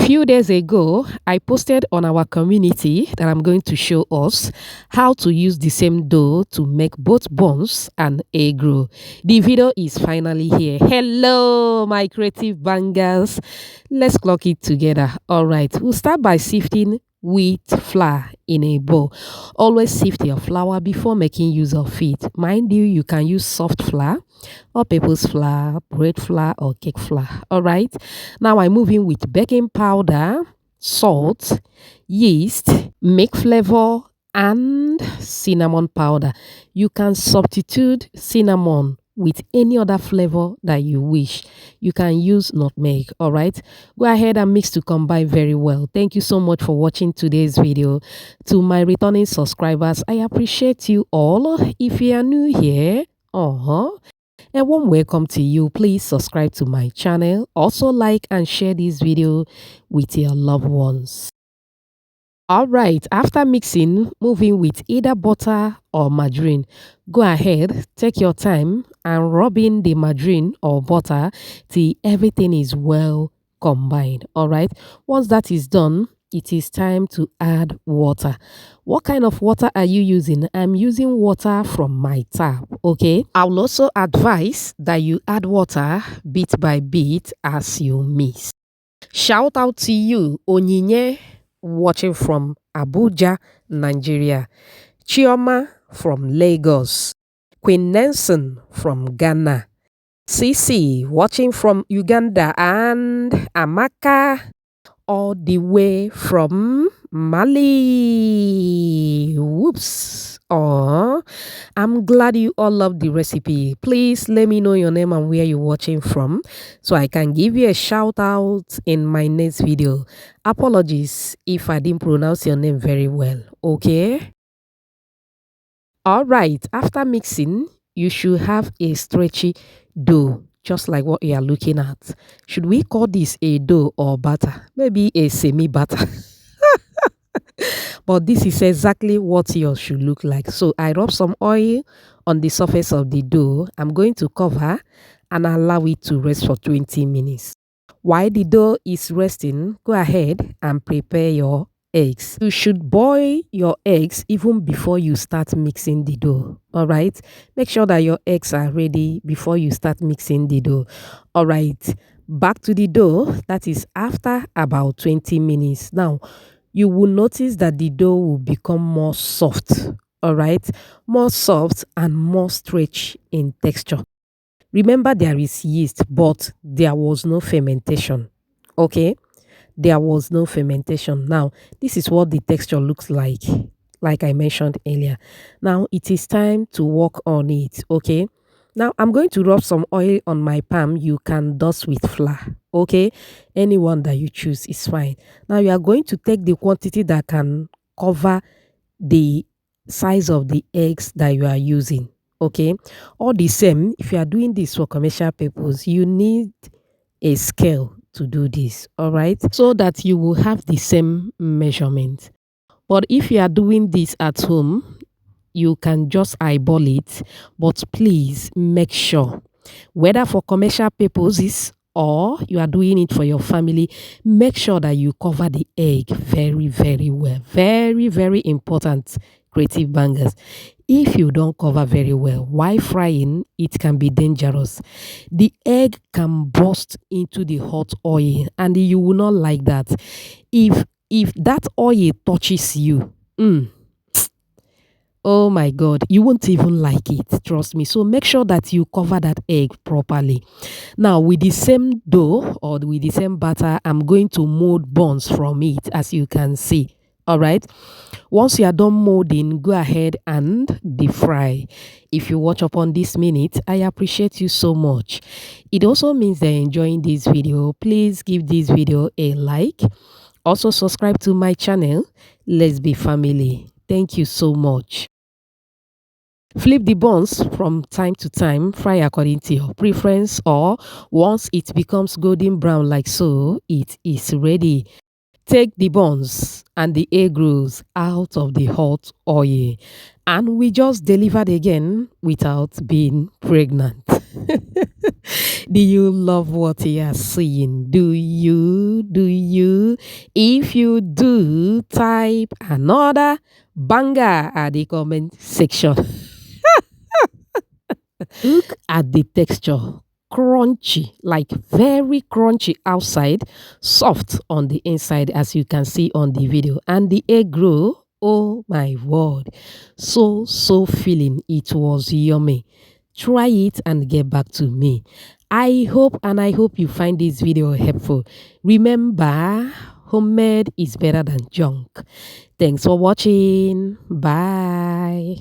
few days ago, I posted on our community that I'm going to show us how to use the same dough to make both buns and egg roll. The video is finally here. Hello, my creative bangers. Let's clock it together. All right, we'll start by sifting wheat flour in a bowl. Always sift your flour before making use of it. Mind you, you can use soft flour or people's flour, bread flour, or cake flour. All right, now I move in with baking powder, salt, yeast, milk flavor, and cinnamon powder. You can substitute cinnamon with any other flavor that you wish. You can use nutmeg. All right, go ahead and mix to combine very well. Thank you so much for watching today's video. To my returning subscribers, I appreciate you all. If you are new here, a warm welcome to you. Please subscribe to my channel. Also like and share this video with your loved ones. All right, after mixing, moving with either butter or margarine. Go ahead, take your time and rub in the margarine or butter till everything is well combined. All right, once that is done, it is time to add water. What kind of water are you using? I'm using water from my tap, okay? I'll also advise that you add water bit by bit as you mix. Shout out to you, Onyinye, watching from Abuja, Nigeria. Chioma from Lagos. Queen Nelson from Ghana. Sisi watching from Uganda, and Amaka all the way from Mali. Whoops. Oh, I'm glad you all love the recipe. Please let me know your name and where you're watching from so I can give you a shout out in my next video. Apologies if I didn't pronounce your name very well, okay? All right, after mixing, you should have a stretchy dough, just like what you are looking at. Should we call this a dough or batter? Maybe a semi-batter. But this is exactly what yours should look like. So I rub some oil on the surface of the dough. I'm going to cover and allow it to rest for 20 minutes. While the dough is resting, go ahead and prepare your eggs. You should boil your eggs even before you start mixing the dough. All right, make sure that your eggs are ready before you start mixing the dough. All right, back to the dough. That is after about 20 minutes. Now you will notice that the dough will become more soft. All right, more soft and more stretch in texture. Remember, there is yeast, but there was no fermentation. Okay, there was no fermentation. Now this is what the texture looks like I mentioned earlier. Now it is time to work on it. Okay, now I'm going to rub some oil on my palm. You can dust with flour, okay? Anyone that you choose is fine. Now you are going to take the quantity that can cover the size of the eggs that you are using, okay? All the same, if you are doing this for commercial purpose, you need a scale to do this, all right? So that you will have the same measurement. But if you are doing this at home, you can just eyeball it, but please make sure, whether for commercial purposes or you are doing it for your family, make sure that you cover the egg very, very well. Very, very important, creative bangers. If you don't cover very well while frying, it can be dangerous. The egg can burst into the hot oil and you will not like that. If that oil touches you, oh my God, you won't even like it, trust me. So make sure that you cover that egg properly. Now with the same dough or with the same batter, I'm going to mold buns from it, as you can see. All right, once you are done molding, go ahead and deep fry. If you watch up on this minute, I appreciate you so much. It also means they're enjoying this video. Please give this video a like. Also subscribe to my channel. Let's be family. Thank you so much. Flip the buns from time to time, fry according to your preference, or once it becomes golden brown like so, it is ready. Take the buns and the egg rolls out of the hot oil, and we just delivered again without being pregnant. Do you love what you are seeing? Do you? Do you? If you do, type another banger at the comment section. Look at the texture. Crunchy, like very crunchy outside, soft on the inside, as you can see on the video. And the egg roll, oh my word, so filling. It was yummy. Try it and get back to me. I hope you find this video helpful. Remember, homemade is better than junk. Thanks for watching. Bye.